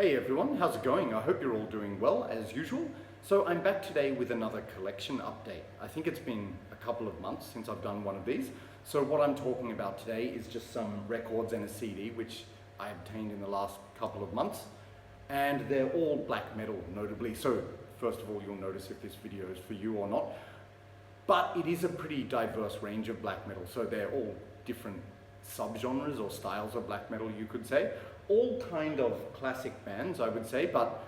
Hey everyone, how's it going? I hope you're all doing well as usual. So I'm back today with another collection update. I think it's been a couple of months since I've done one of these. So what I'm talking about today is just some records and a CD which I obtained in the last couple of months. And they're all black metal, notably. So first of all, you'll notice if this video is for you or not. But it is a pretty diverse range of black metal. So they're all different subgenres or styles of black metal, you could say. All kind of classic bands, I would say, but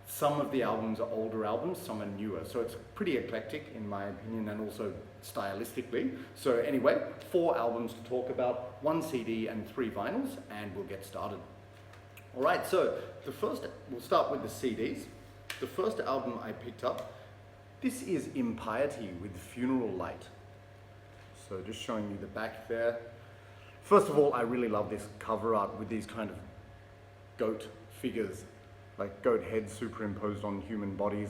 some of the albums are older albums, some are newer. So it's pretty eclectic in my opinion and also stylistically. So anyway, 4 albums to talk about, 1 CD and 3 vinyls, and we'll get started. All right, so we'll start with the CDs. The first album I picked up, this is IMPIETY with Funeral Light. So just showing you the back there. First of all, I really love this cover art with these kind of goat figures, like goat heads superimposed on human bodies.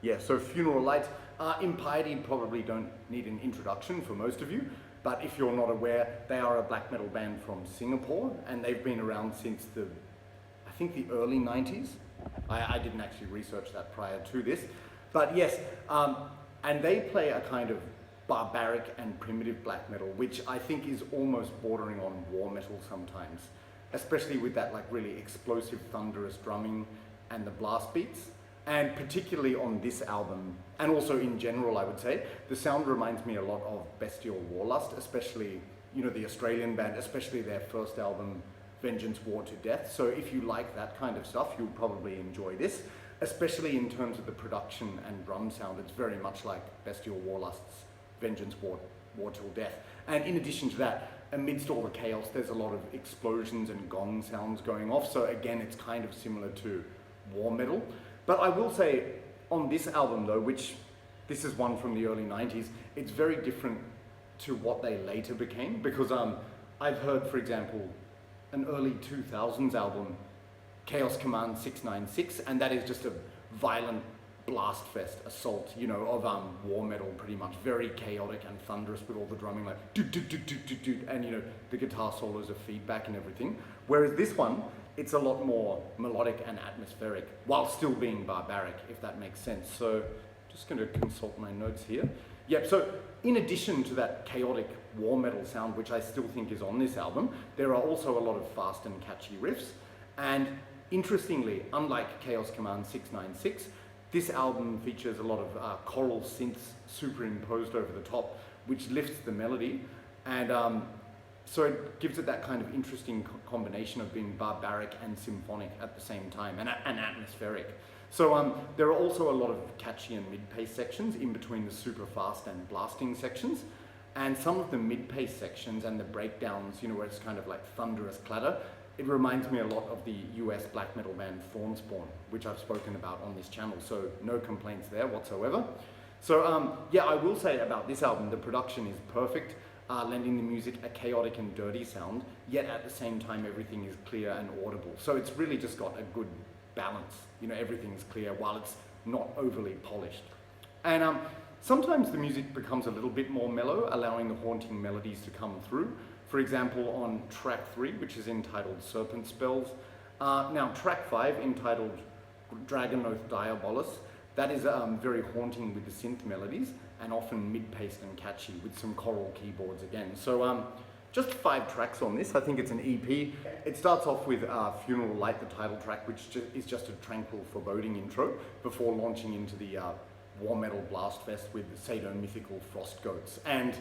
Yeah, so Funeral Light. IMPIETY probably don't need an introduction for most of you, but if you're not aware, they are a black metal band from Singapore, and they've been around since I think the early 90s. I didn't actually research that prior to this, but yes, and they play a kind of barbaric and primitive black metal, which I think is almost bordering on war metal sometimes, especially with that like really explosive thunderous drumming and the blast beats. And particularly on this album, and also in general I would say, the sound reminds me a lot of Bestial Warlust, especially, you know, the Australian band, especially their first album, Vengeance War to Death. So if you like that kind of stuff, you'll probably enjoy this, especially in terms of the production and drum sound. It's very much like Bestial Warlust's Vengeance War Till Death. And in addition to that, amidst all the chaos, there's a lot of explosions and gong sounds going off. So again, it's kind of similar to war metal. But I will say, on this album though, which this is one from the early 90s, it's very different to what they later became, because I've heard, for example, an early 2000s album, Chaos Command 696, and that is just a violent blast fest assault, you know, of war metal, pretty much very chaotic and thunderous with all the drumming like do do do do do do, and you know the guitar solos of feedback and everything. Whereas this one, it's a lot more melodic and atmospheric while still being barbaric, if that makes sense. So just going to consult my notes here. Yep, so in addition to that chaotic war metal sound, which I still think is on this album, there are also a lot of fast and catchy riffs. And interestingly, unlike Chaos Command 696, this album features a lot of choral synths superimposed over the top, which lifts the melody, and so it gives it that kind of interesting combination of being barbaric and symphonic at the same time, and atmospheric. So there are also a lot of catchy and mid-pace sections in between the super fast and blasting sections, and some of the mid-pace sections and the breakdowns, you know, where it's kind of like thunderous clatter, it reminds me a lot of the US black metal band Thornspawn, which I've spoken about on this channel, so no complaints there whatsoever. So yeah, I will say about this album, the production is perfect, lending the music a chaotic and dirty sound, yet at the same time everything is clear and audible. So it's really just got a good balance, you know, everything's clear while it's not overly polished. And sometimes the music becomes a little bit more mellow, allowing the haunting melodies to come through. For example, on track 3, which is entitled Serpent Spells. Now track 5, entitled Dragon Oath Diabolus, that is very haunting with the synth melodies and often mid-paced and catchy with some choral keyboards again. So just 5 tracks on this. I think it's an EP. It starts off with Funeral Light, the title track, which is just a tranquil, foreboding intro before launching into the war metal blast fest with sadomythical frost goats. And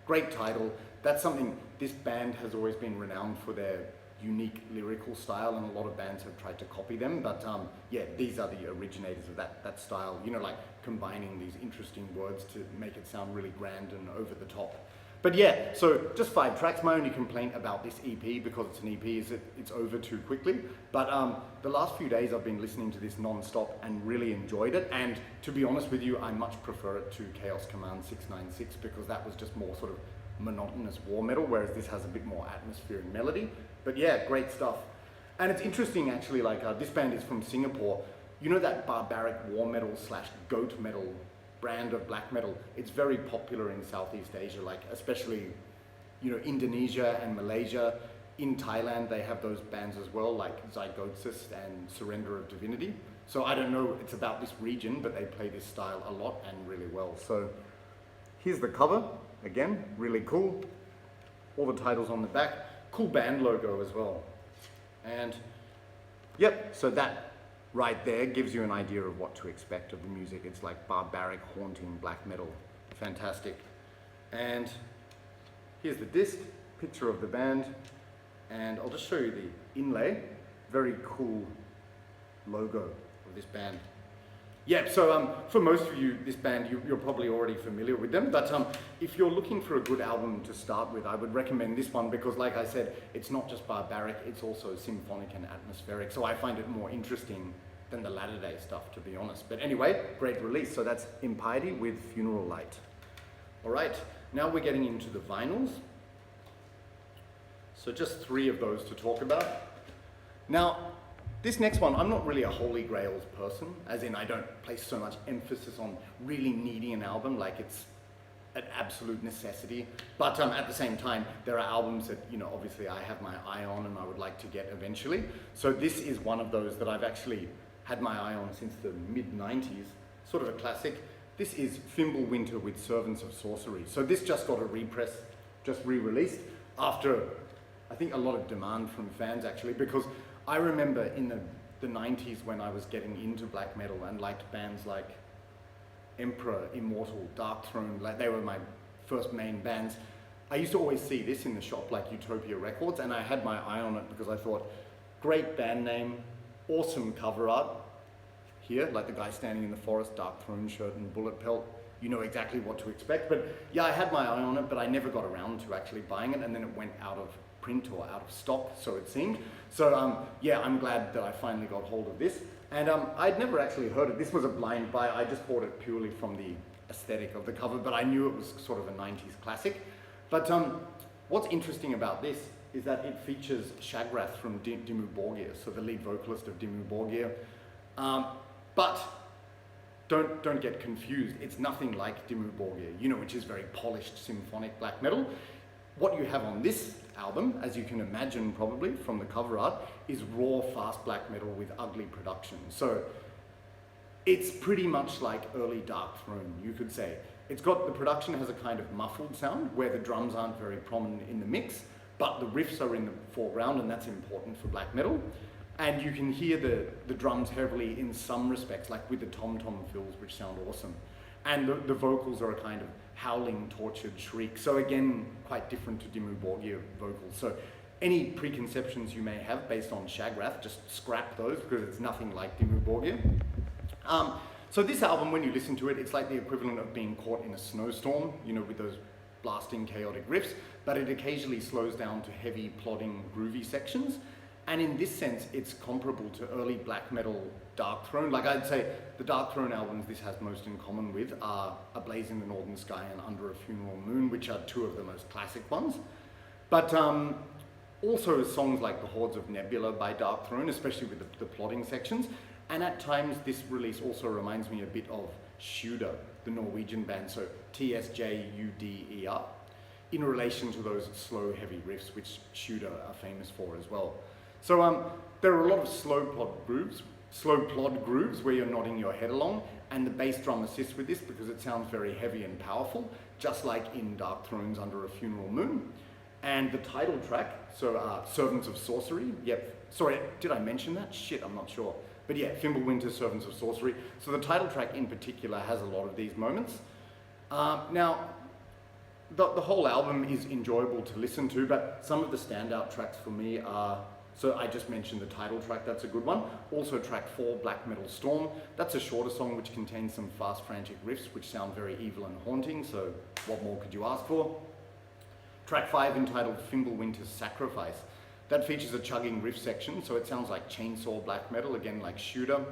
great title. That's something, this band has always been renowned for their unique lyrical style, and a lot of bands have tried to copy them, but yeah, these are the originators of that style, you know, like combining these interesting words to make it sound really grand and over the top. But yeah, so just 5 tracks. My only complaint about this EP, because it's an EP, is that it's over too quickly. But the last few days I've been listening to this non-stop and really enjoyed it. And to be honest with you, I much prefer it to Chaos Command 696, because that was just more sort of monotonous war metal, whereas this has a bit more atmosphere and melody. But yeah, great stuff. And it's interesting actually, like this band is from Singapore. You know that barbaric war metal / goat metal brand of black metal? It's very popular in Southeast Asia, like especially, you know, Indonesia and Malaysia. in Thailand they have those bands as well, like Zygosis and Surrender of Divinity. So I don't know, it's about this region, but they play this style a lot and really well. So here's the cover, again, really cool. All the titles on the back, cool band logo as well. And yep, so that right there gives you an idea of what to expect of the music. It's like barbaric, haunting black metal. Fantastic. And here's the disc, picture of the band, and I'll just show you the inlay. Very cool logo of this band. Yeah, so for most of you, this band, you're probably already familiar with them, but if you're looking for a good album to start with, I would recommend this one because, like I said, it's not just barbaric, it's also symphonic and atmospheric, so I find it more interesting than the latter-day stuff, to be honest. But anyway, great release. So that's IMPIETY with Funeral Light. All right, now we're getting into the vinyls. So just 3 of those to talk about. Now, this next one, I'm not really a holy grails person, as in I don't place so much emphasis on really needing an album like it's an absolute necessity. But at the same time, there are albums that, you know, obviously I have my eye on and I would like to get eventually. So this is one of those that I've actually had my eye on since the mid-90s, sort of a classic. This is FIMBULWINTER with Servants of Sorcery. So this just got a repress, just re-released after, I think, a lot of demand from fans actually, because I remember in the 90s when I was getting into black metal and liked bands like Emperor, Immortal, Darkthrone, like they were my first main bands. I used to always see this in the shop, like Utopia Records, and I had my eye on it because I thought, great band name, awesome cover art. Here, like the guy standing in the forest, Darkthrone shirt and bullet pelt, you know exactly what to expect. But yeah, I had my eye on it, but I never got around to actually buying it, and then it went out of print or out of stock, so it seemed. So yeah, I'm glad that I finally got hold of this. And I'd never actually heard it. This was a blind buy. I just bought it purely from the aesthetic of the cover, but I knew it was sort of a 90s classic. But what's interesting about this is that it features Shagrath from Dimmu Borgir, so the lead vocalist of Dimmu Borgir. But don't get confused. It's nothing like Dimmu Borgir, you know, which is very polished symphonic black metal. What you have on this album, as you can imagine probably from the cover art, is raw, fast black metal with ugly production. So it's pretty much like early Darkthrone, you could say. It's got, the production has a kind of muffled sound where the drums aren't very prominent in the mix, but the riffs are in the foreground, and that's important for black metal. And you can hear the drums heavily in some respects, like with the tom-tom fills, which sound awesome. And the vocals are a kind of howling, tortured shriek. So again, quite different to Dimmu Borgir vocals. So any preconceptions you may have based on Shagrath, just scrap those because it's nothing like Dimmu Borgir. So this album, when you listen to it, it's like the equivalent of being caught in a snowstorm, you know, with those blasting chaotic riffs, but it occasionally slows down to heavy, plodding, groovy sections. And in this sense, it's comparable to early black metal Darkthrone. Like I'd say the Darkthrone albums this has most in common with are A Blaze in the Northern Sky and Under a Funeral Moon, which are 2 of the most classic ones. But also songs like The Hordes of Nebula by Darkthrone, especially with the plodding sections. And at times this release also reminds me a bit of Sjuder, the Norwegian band, so Tsjuder, in relation to those slow, heavy riffs, which Sjuder are famous for as well. So there are a lot of slow plod grooves where you're nodding your head along, and the bass drum assists with this because it sounds very heavy and powerful, just like in Darkthrone's Under a Funeral Moon. And the title track, so Servants of Sorcery, yep, sorry, did I mention that? Shit, I'm not sure. But yeah, FIMBULWINTER, Servants of Sorcery. So the title track in particular has a lot of these moments. Now, the whole album is enjoyable to listen to, but some of the standout tracks for me are, so I just mentioned the title track, that's a good one. Also track 4, Black Metal Storm. That's a shorter song which contains some fast frantic riffs which sound very evil and haunting, so what more could you ask for? Track 5, entitled FIMBULWINTER's Sacrifice. That features a chugging riff section, so it sounds like chainsaw black metal, again like Sjuder.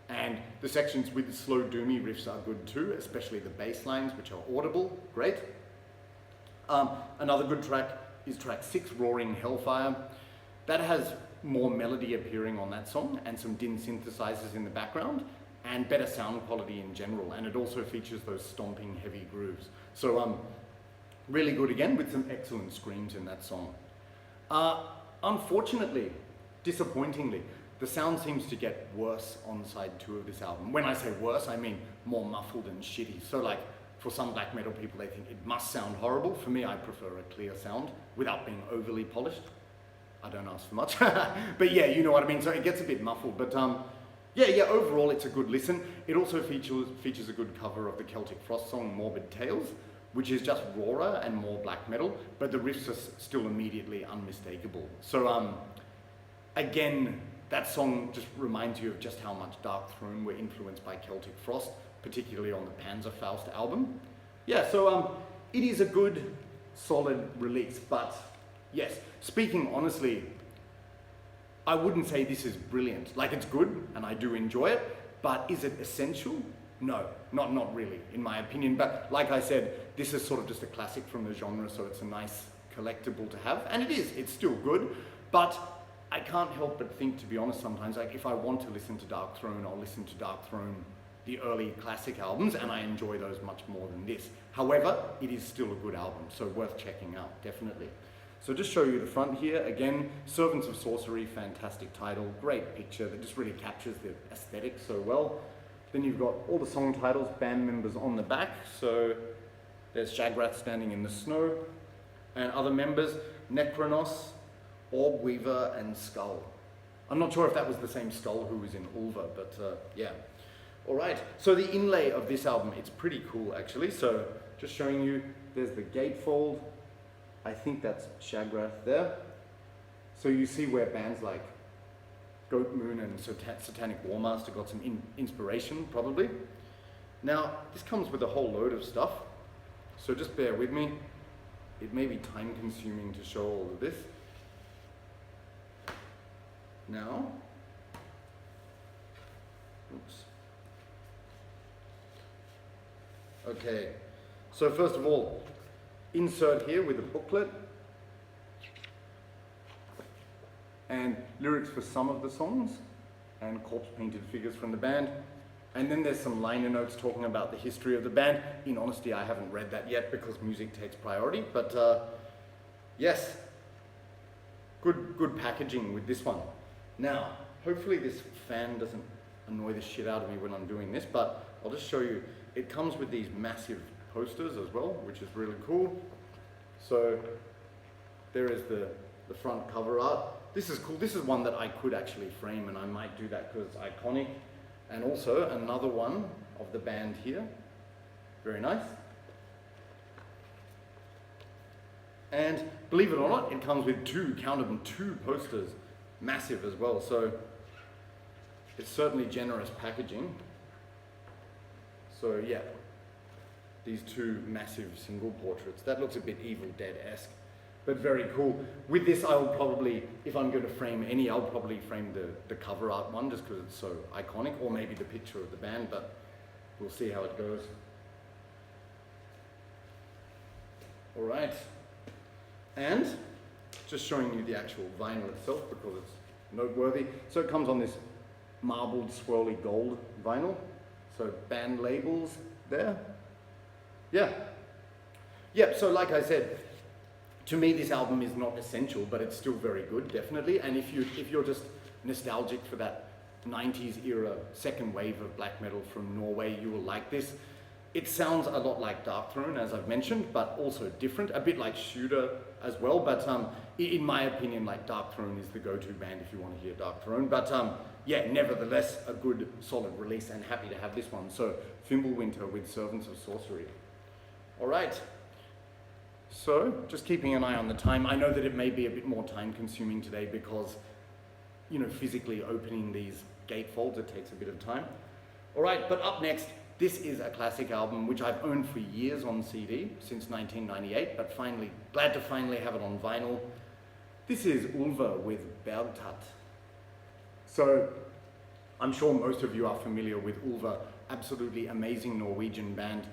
And the sections with the slow doomy riffs are good too, especially the bass lines, which are audible, great. Another good track is track 6, Roaring Hellfire. That has more melody appearing on that song and some din synthesizers in the background and better sound quality in general. And it also features those stomping heavy grooves. So really good again with some excellent screams in that song. unfortunately, disappointingly, the sound seems to get worse on side 2 of this album. When I say worse, I mean more muffled and shitty. So like, for some black metal people, they think it must sound horrible. For me, I prefer a clear sound without being overly polished. I don't ask for much. But yeah, you know what I mean. So it gets a bit muffled. But yeah, overall, it's a good listen. It also features a good cover of the Celtic Frost song, Morbid Tales, which is just rawer and more black metal, but the riffs are still immediately unmistakable. So again, that song just reminds you of just how much Dark Throne were influenced by Celtic Frost, particularly on the Panzerfaust album. Yeah, so it is a good, solid release, but yes, speaking honestly, I wouldn't say this is brilliant. Like, it's good, and I do enjoy it, but is it essential? No, not really, in my opinion. But like I said, this is sort of just a classic from the genre, so it's a nice collectible to have, and it is, it's still good, but I can't help but think, to be honest, sometimes, like, if I want to listen to Dark Throne, I'll listen to Dark Throne, the early classic albums, and I enjoy those much more than this. However, it is still a good album, so worth checking out, definitely. So just show you the front here. Again, Servants of Sorcery, fantastic title, great picture that just really captures the aesthetic so well. Then you've got all the song titles, band members on the back. So there's Shagrath standing in the snow, and other members, Necronos, Orb Weaver, and Skull. I'm not sure if that was the same Skull who was in ULVER, but yeah. All right, so the inlay of this album, it's pretty cool actually. So just showing you, there's the gatefold. I think that's Shagrath there. So you see where bands like Goat Moon and Satanic Warmaster got some inspiration, probably. Now, this comes with a whole load of stuff, so just bear with me. It may be time consuming to show all of this. Now, oops. Okay, so first of all, insert here with a booklet and lyrics for some of the songs and corpse painted figures from the band. And then there's some liner notes talking about the history of the band. In honesty, I haven't read that yet because music takes priority, but yes, good packaging with this one. Now, hopefully this fan doesn't annoy the shit out of me when I'm doing this, but I'll just show you. It comes with these massive posters as well, which is really cool. So there is the front cover art. This is cool. This is one that I could actually frame, and I might do that because it's iconic. And also another one of the band here. Very nice. And believe it or not, it comes with count them, two posters. Massive as well. So it's certainly generous packaging. So yeah, these two massive single portraits. That looks a bit Evil Dead-esque, but very cool. With this, I'll probably, if I'm going to frame any, I'll probably frame the cover art one just because it's so iconic, or maybe the picture of the band, but we'll see how it goes. All right, and just showing you the actual vinyl itself because it's noteworthy. So it comes on this marbled swirly gold vinyl. So band labels there. Yeah. Yep, so like I said, to me this album is not essential, but it's still very good, definitely. And if you're just nostalgic for that 90s era second wave of black metal from Norway, you will like this. It sounds a lot like Dark Throne, as I've mentioned, but also different, a bit like Shooter as well. But in my opinion, like Dark Throne is the go-to band if you want to hear Dark Throne. But yeah, nevertheless, a good, solid release, and happy to have this one. So, FIMBULWINTER with Servants of Sorcery. All right. So, just keeping an eye on the time. I know that it may be a bit more time-consuming today because, you know, physically opening these gatefolds, it takes a bit of time. All right, but up next, this is a classic album which I've owned for years on CD, since 1998, but glad to finally have it on vinyl. This is ULVER with Bergtatt. So, I'm sure most of you are familiar with ULVER, absolutely amazing Norwegian band.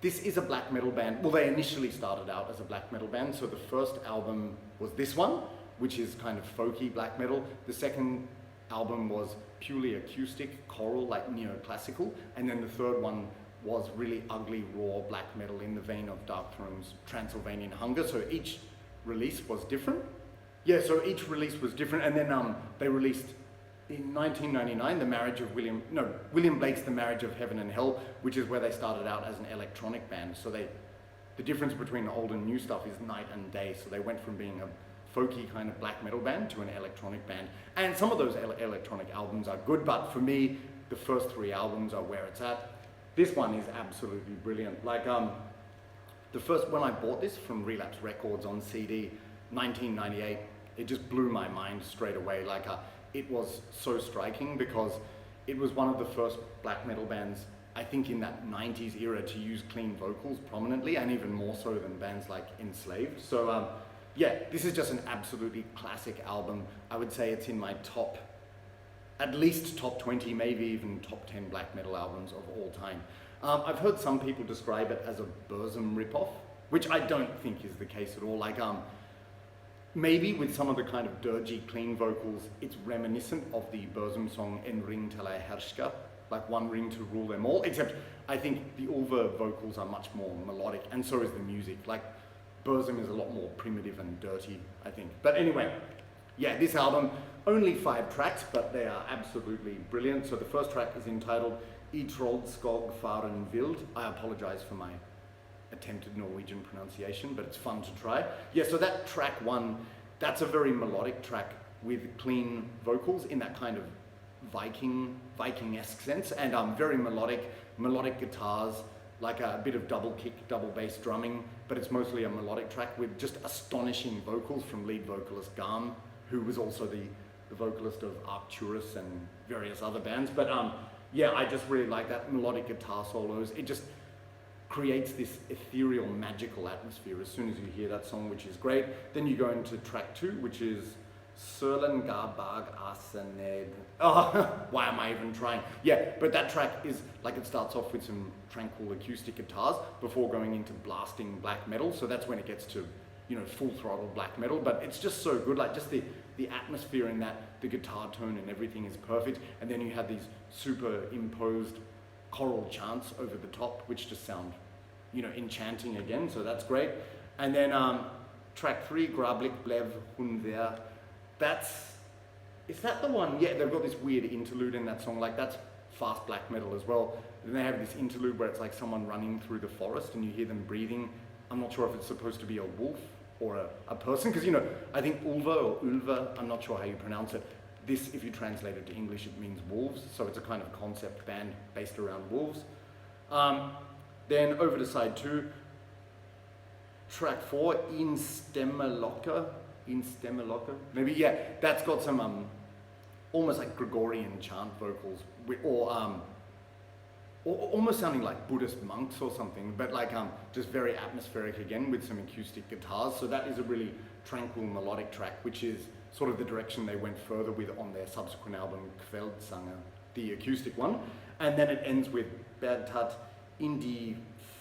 This is a black metal band. Well, they initially started out as a black metal band, so the first album was this one, which is kind of folky black metal. The second album was purely acoustic, choral, like neoclassical, and then the third one was really ugly, raw black metal in the vein of Dark Throne's Transylvanian Hunger, so each release was different. Yeah, so each release was different, and then they released in 1999 the Marriage of William Blake's The Marriage of Heaven and Hell, which is where they started out as an electronic band. So the difference between the old and new stuff is night and day. So they went from being a folky kind of black metal band to an electronic band. And some of those electronic albums are good, but for me, the first 3 albums are where it's at. This one is absolutely brilliant. Like the first, when I bought this from Relapse Records on CD, 1998, it just blew my mind straight away. Like it was so striking because it was one of the first black metal bands, I think, in that 90s era to use clean vocals prominently, and even more so than bands like Enslaved. So yeah, this is just an absolutely classic album. I would say it's in my at least top 20, maybe even top 10 black metal albums of all time. I've heard some people describe it as a Burzum ripoff, which I don't think is the case at all. Like maybe with some of the kind of dirgy, clean vocals, it's reminiscent of the Burzum song En ring till I herska, like one ring to rule them all, except I think the ULVER vocals are much more melodic, and so is the music. Like Burzum is a lot more primitive and dirty, I think. But anyway, yeah, this album, only 5 tracks, but they are absolutely brilliant. So the first track is entitled I trold skog faren vild. I apologize for my attempted Norwegian pronunciation, but it's fun to try. Yeah, so that track 1, that's a very melodic track with clean vocals in that kind of Viking-esque sense, and very melodic guitars, like a bit of double kick, double bass drumming, but it's mostly a melodic track with just astonishing vocals from lead vocalist Gough, who was also the vocalist of Arcturus and various other bands. But yeah, I just really like that melodic guitar solos. It just creates this ethereal, magical atmosphere as soon as you hear that song, which is great. Then you go into track 2, which is Sørlen Garbag Asened. Oh, why am I even trying? Yeah, but that track is like, it starts off with some tranquil acoustic guitars before going into blasting black metal. So that's when it gets to, you know, full throttle black metal. But it's just so good, like just the atmosphere in that, the guitar tone and everything is perfect. And then you have these superimposed choral chants over the top, which just sound, you know, enchanting again. So that's great. And then track 3, Grablik Blev Hunver. Is that the one? Yeah, they've got this weird interlude in that song. Like that's fast black metal as well. Then they have this interlude where it's like someone running through the forest and you hear them breathing. I'm not sure if it's supposed to be a wolf or a person, because, you know, I think ULVER or ULVER, I'm not sure how you pronounce it. This, if you translate it to English, it means wolves. So it's a kind of concept band based around wolves. Then over to side 2, track 4, In Stemmelokke. Maybe, yeah, that's got some almost like Gregorian chant vocals, or almost sounding like Buddhist monks or something, but like just very atmospheric again with some acoustic guitars. So that is a really tranquil melodic track, which is sort of the direction they went further with on their subsequent album Kveldsanger, the acoustic one. And then it ends with Bertat Indi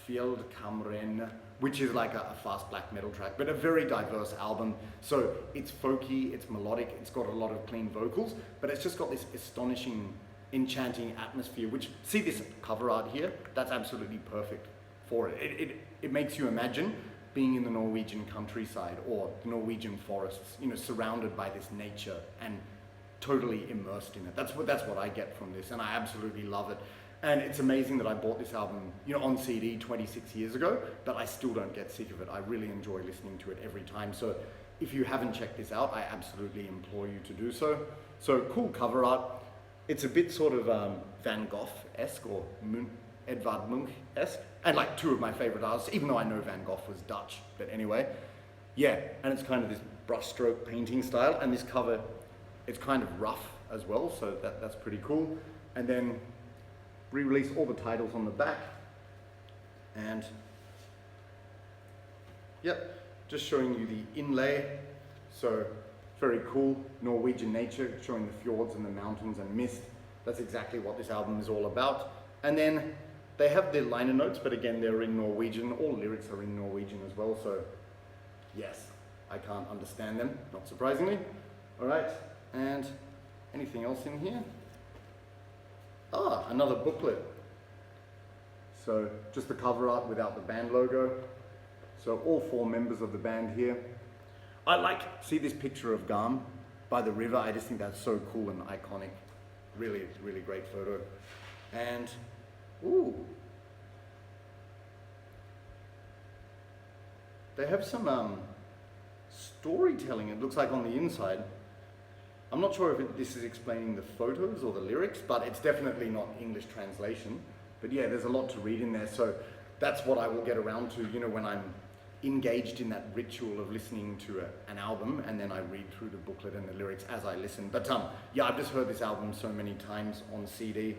Fjeldkamren, which is like a fast black metal track, but a very diverse album. So it's folky, it's melodic, it's got a lot of clean vocals, but it's just got this astonishing, enchanting atmosphere, which, see this cover art here? That's absolutely perfect for it. It makes you imagine being in the Norwegian countryside or the Norwegian forests, you know, surrounded by this nature and totally immersed in it. That's what I get from this, and I absolutely love it. And it's amazing that I bought this album, you know, on CD 26 years ago, but I still don't get sick of it. I really enjoy listening to it every time. So if you haven't checked this out, I absolutely implore you to do so. So cool cover art. It's a bit sort of Van Gogh-esque or Edvard Munch-esque. And like 2 of my favorite artists, even though I know Van Gogh was Dutch. But anyway, yeah, and it's kind of this brushstroke painting style. And this cover, it's kind of rough as well, so that's pretty cool. And then re-release all the titles on the back, and yep, just showing you the inlay. So very cool Norwegian nature, showing the fjords and the mountains and mist. That's exactly what this album is all about. And then they have their liner notes, but again, they're in Norwegian. All lyrics are in Norwegian as well, so yes, I can't understand them, not surprisingly. All right, and anything else in here? Ah, another booklet. So just the cover art without the band logo. So all 4 members of the band here. see this picture of Gough by the river. I just think that's so cool and iconic. Really, really great photo. And, ooh. They have some storytelling, it looks like, on the inside. I'm not sure if this is explaining the photos or the lyrics, but it's definitely not English translation. But yeah, there's a lot to read in there, so that's what I will get around to, you know, when I'm engaged in that ritual of listening to an album, and then I read through the booklet and the lyrics as I listen. But yeah, I've just heard this album so many times on CD,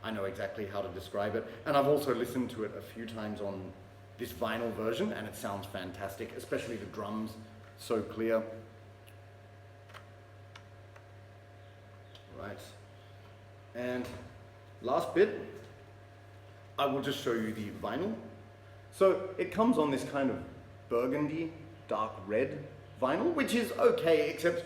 I know exactly how to describe it. And I've also listened to it a few times on this vinyl version, and it sounds fantastic, especially the drums, so clear. Right, and last bit, I will just show you the vinyl. So it comes on this kind of burgundy, dark red vinyl, which is okay, except,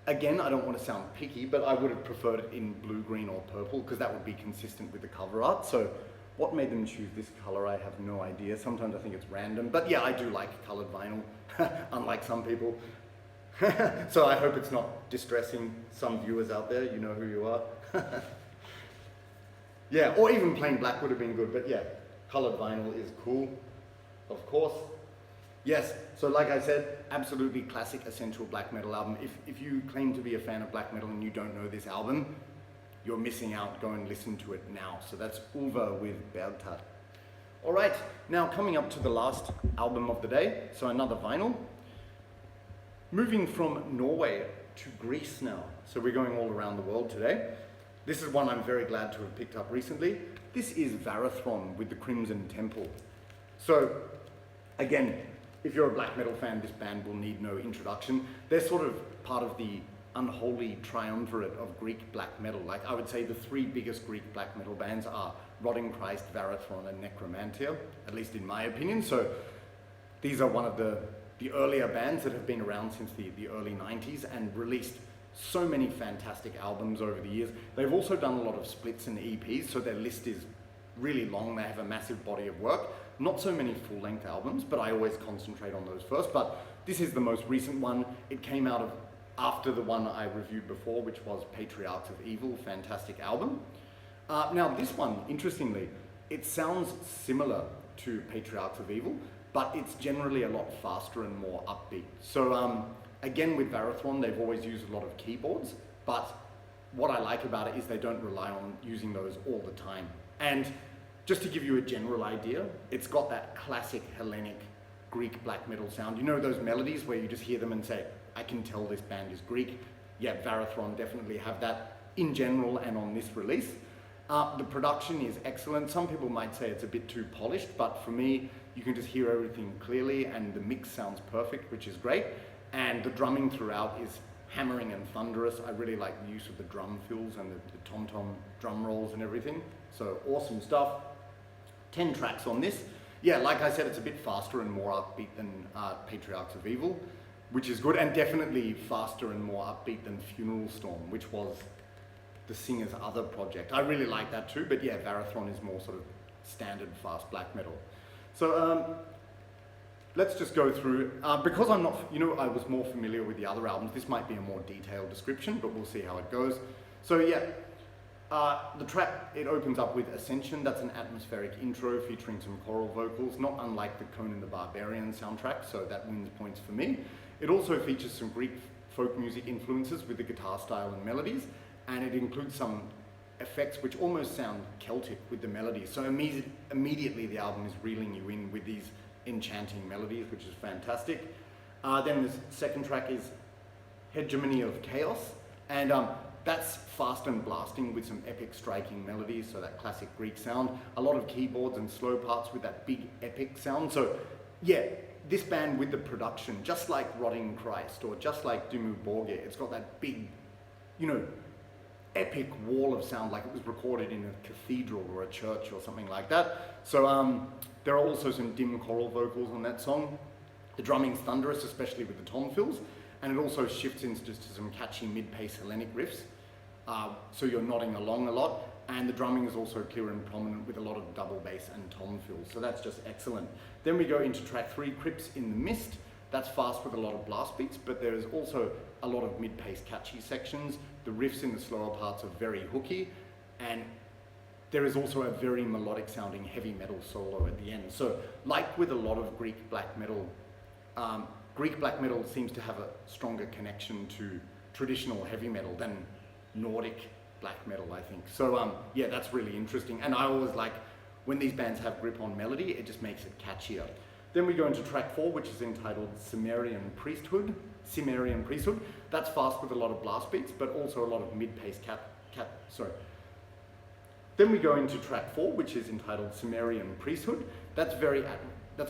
again, I don't want to sound picky, but I would have preferred it in blue, green, or purple, because that would be consistent with the cover art. So what made them choose this color, I have no idea. Sometimes I think it's random, but yeah, I do like colored vinyl, unlike some people. So I hope it's not distressing some viewers out there, you know who you are. Yeah, or even plain black would have been good, but yeah, colored vinyl is cool, of course. Yes, so like I said, absolutely classic, essential black metal album. If you claim to be a fan of black metal and you don't know this album, you're missing out. Go and listen to it now. So that's ULVER with Bergtatt. All right, now coming up to the last album of the day, so another vinyl. Moving from Norway to Greece now. So we're going all around the world today. This is one I'm very glad to have picked up recently. This is VARATHRON with the Crimson Temple. So again, if you're a black metal fan, this band will need no introduction. They're sort of part of the unholy triumvirate of Greek black metal. Like, I would say the three biggest Greek black metal bands are Rotting Christ, VARATHRON, and Necromantia, at least in my opinion. So these are one of the earlier bands that have been around since the early 90s and released so many fantastic albums over the years. They've also done a lot of splits and EPs, so their list is really long. They have a massive body of work. Not so many full-length albums, but I always concentrate on those first. But this is the most recent one. It came out of after the one I reviewed before, which was Patriarchs of Evil, fantastic album. Now this one, interestingly, it sounds similar to Patriarchs of Evil, but it's generally a lot faster and more upbeat. So again, with VARATHRON, they've always used a lot of keyboards, but what I like about it is they don't rely on using those all the time. And just to give you a general idea, it's got that classic Hellenic Greek black metal sound. You know those melodies where you just hear them and say, I can tell this band is Greek? Yeah, VARATHRON definitely have that in general and on this release. The production is excellent. Some people might say it's a bit too polished, but for me, you can just hear everything clearly and the mix sounds perfect, which is great. And the drumming throughout is hammering and thunderous. I really like the use of the drum fills and the tom-tom drum rolls and everything. So awesome stuff. 10 tracks on this. Yeah, like I said, it's a bit faster and more upbeat than Patriarchs of Evil, which is good, and definitely faster and more upbeat than Funeral Storm, which was the singer's other project. I really like that too, but yeah, VARATHRON is more sort of standard fast black metal. So let's just go through, because I'm not, you know, I was more familiar with the other albums, this might be a more detailed description, but we'll see how it goes. So yeah, the track, it opens up with Ascension. That's an atmospheric intro featuring some choral vocals, not unlike the Conan the Barbarian soundtrack, so that wins points for me. It also features some Greek folk music influences with the guitar style and melodies, and it includes some effects which almost sound Celtic with the melodies. So immediately the album is reeling you in with these enchanting melodies, which is fantastic. Then the second track is Hegemony of Chaos, and that's fast and blasting with some epic striking melodies, so that classic Greek sound. A lot of keyboards and slow parts with that big epic sound. So yeah, this band with the production, just like Rotting Christ or just like Dimmu Borgir, it's got that big, you know, epic wall of sound, like it was recorded in a cathedral or a church or something like that. So there are also some dim choral vocals on that song. The drumming's thunderous, especially with the tom fills, and it also shifts into some catchy mid-pace Hellenic riffs. So you're nodding along a lot, and the drumming is also clear and prominent with a lot of double bass and tom fills, so that's just excellent. Then we go into track 3, Crypts in the Mist. That's fast with a lot of blast beats, but there is also a lot of mid-paced catchy sections. The riffs in the slower parts are very hooky, and there is also a very melodic sounding heavy metal solo at the end. So like with a lot of Greek black metal seems to have a stronger connection to traditional heavy metal than Nordic black metal, I think. So yeah, that's really interesting. And I always like when these bands have grip on melody, it just makes it catchier. Then we go into track 4, which is entitled Cimmerian Priesthood. That's fast with a lot of blast beats, but also a lot of mid-paced Then we go into track 4, which is entitled Cimmerian Priesthood. That's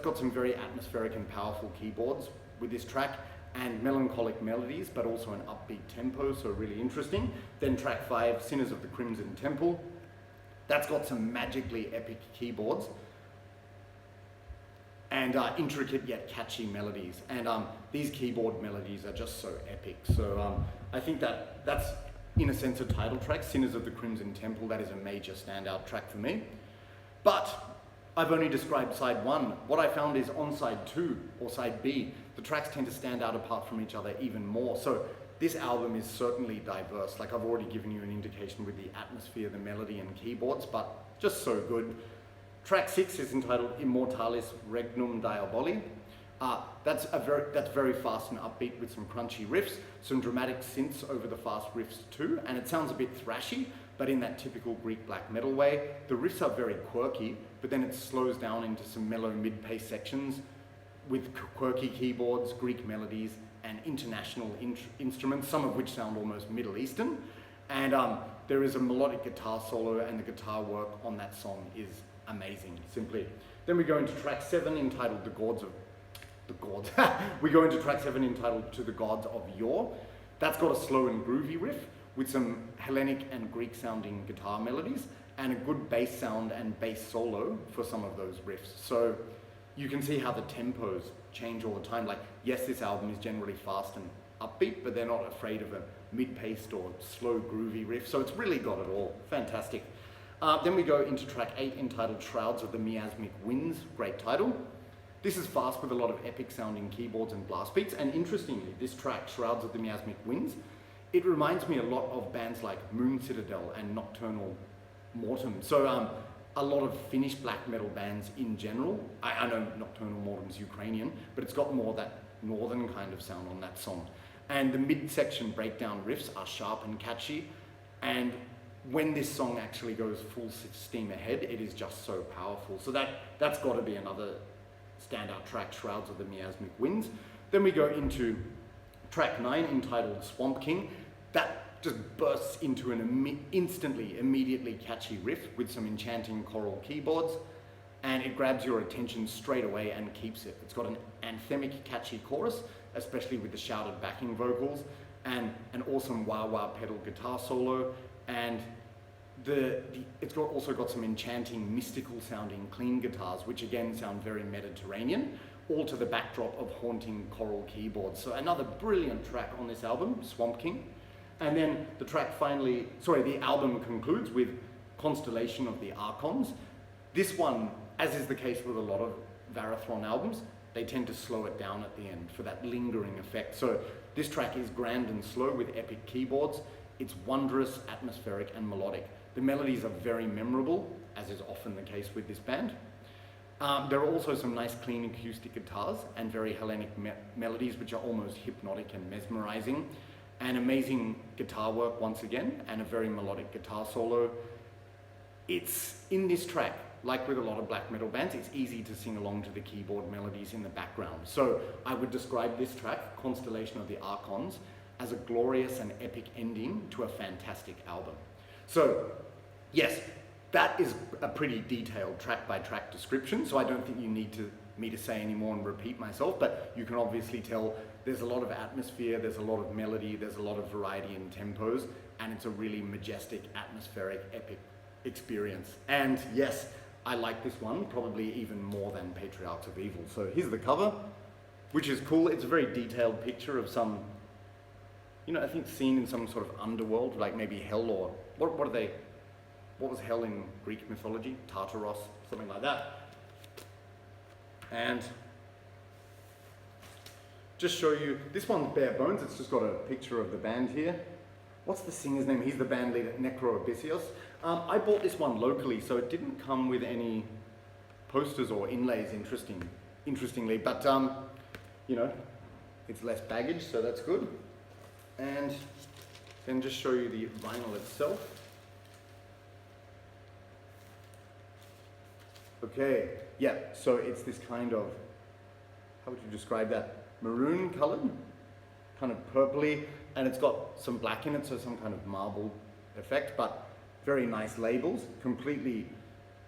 got some very atmospheric and powerful keyboards with this track, and melancholic melodies, but also an upbeat tempo, so really interesting. Then track 5, Sinners of the Crimson Temple. That's got some magically epic keyboards and intricate yet catchy melodies. And these keyboard melodies are just so epic. So I think that's, in a sense, a title track, Sinners of the Crimson Temple. That is a major standout track for me. But I've only described side 1. What I found is on side 2 or side B, the tracks tend to stand out apart from each other even more. So this album is certainly diverse. Like I've already given you an indication with the atmosphere, the melody and keyboards, but just so good. Track 6 is entitled Immortalis Regnum Diaboli. That's very fast and upbeat with some crunchy riffs, some dramatic synths over the fast riffs too, and it sounds a bit thrashy, but in that typical Greek black metal way. The riffs are very quirky, but then it slows down into some mellow mid-pace sections with quirky keyboards, Greek melodies, and international instruments, some of which sound almost Middle Eastern. And there is a melodic guitar solo, and the guitar work on that song is amazing, simply. Then we go into track 7 entitled we go into track 7 entitled To the Gods of Yore. That's got a slow and groovy riff with some Hellenic and Greek sounding guitar melodies and a good bass sound and bass solo for some of those riffs. So you can see how the tempos change all the time. Like, yes, this album is generally fast and upbeat, but they're not afraid of a mid-paced or slow groovy riff. So it's really got it all. Fantastic. Then we go into track 8 entitled Shrouds of the Miasmic Winds. Great title. This is fast with a lot of epic sounding keyboards and blast beats. And interestingly, this track, Shrouds of the Miasmic Winds, it reminds me a lot of bands like Moon Citadel and Nocturnal Mortem. So a lot of Finnish black metal bands in general. I know Nocturnal Mortem's Ukrainian, but it's got more that northern kind of sound on that song. And the mid-section breakdown riffs are sharp and catchy. And when this song actually goes full steam ahead, it is just so powerful. So that's got to be another standout track, Shrouds of the Miasmic Winds. Then we go into track 9 entitled Swamp King. That just bursts into an immediately catchy riff with some enchanting choral keyboards, and it grabs your attention straight away and keeps it. It's got an anthemic catchy chorus, especially with the shouted backing vocals, and an awesome wah-wah pedal guitar solo, and it's also got some enchanting, mystical sounding clean guitars, which again sound very Mediterranean, all to the backdrop of haunting choral keyboards. So another brilliant track on this album, Swamp King. And then the album concludes with Constellation of the Archons. This one, as is the case with a lot of VARATHRON albums, they tend to slow it down at the end for that lingering effect. So this track is grand and slow with epic keyboards. It's wondrous, atmospheric, and melodic. The melodies are very memorable, as is often the case with this band. There are also some nice clean acoustic guitars and very Hellenic melodies, which are almost hypnotic and mesmerizing. And amazing guitar work once again, and a very melodic guitar solo. It's in this track, like with a lot of black metal bands, it's easy to sing along to the keyboard melodies in the background. So I would describe this track, Constellation of the Archons, as a glorious and epic ending to a fantastic album. So yes, that is a pretty detailed track-by-track description, so I don't think you need me to say any more and repeat myself, but you can obviously tell there's a lot of atmosphere, there's a lot of melody, there's a lot of variety in tempos, and it's a really majestic, atmospheric, epic experience. And yes, I like this one probably even more than Patriarchs of Evil. So here's the cover, which is cool. It's a very detailed picture of some, I think seen in some sort of underworld, like maybe hell, or what was hell in Greek mythology? Tartaros, something like that. And just show you, this one's bare bones, it's just got a picture of the band here. What's the singer's name? He's the band leader, Necroabysseos. I bought this one locally, so it didn't come with any posters or inlays, interestingly, but you know, it's less baggage, so that's good. And then just show you the vinyl itself. Okay, yeah, so it's this kind of, how would you describe that? Maroon colored, kind of purpley, and it's got some black in it, so some kind of marble effect, but very nice labels, completely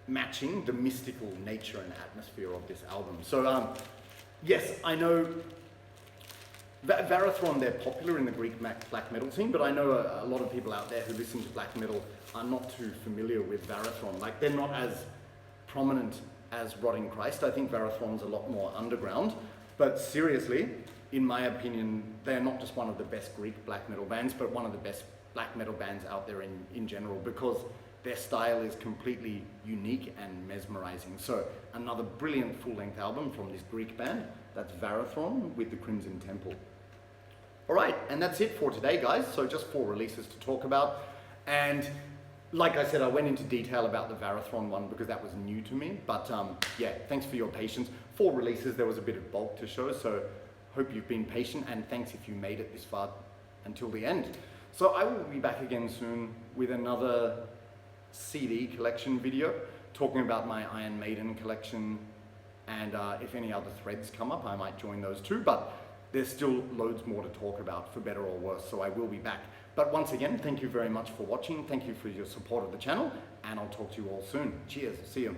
matching the mystical nature and atmosphere of this album. So yes, I know VARATHRON, they're popular in the Greek black metal scene, but I know a lot of people out there who listen to black metal are not too familiar with VARATHRON. Like, they're not as prominent as Rotting Christ. I think VARATHRON's a lot more underground, but seriously, in my opinion, they're not just one of the best Greek black metal bands, but one of the best black metal bands out there in general, because their style is completely unique and mesmerizing. So another brilliant full-length album from this Greek band, that's VARATHRON with the Crimson Temple. All right, and that's it for today, guys. So just 4 releases to talk about. And like I said, I went into detail about the VARATHRON one because that was new to me. But yeah, thanks for your patience. 4 releases, there was a bit of bulk to show. So hope you've been patient, and thanks if you made it this far until the end. So I will be back again soon with another CD collection video, talking about my Iron Maiden collection, and if any other threads come up, I might join those too, but there's still loads more to talk about, for better or worse, so I will be back. But once again, thank you very much for watching, thank you for your support of the channel, and I'll talk to you all soon. Cheers, see you.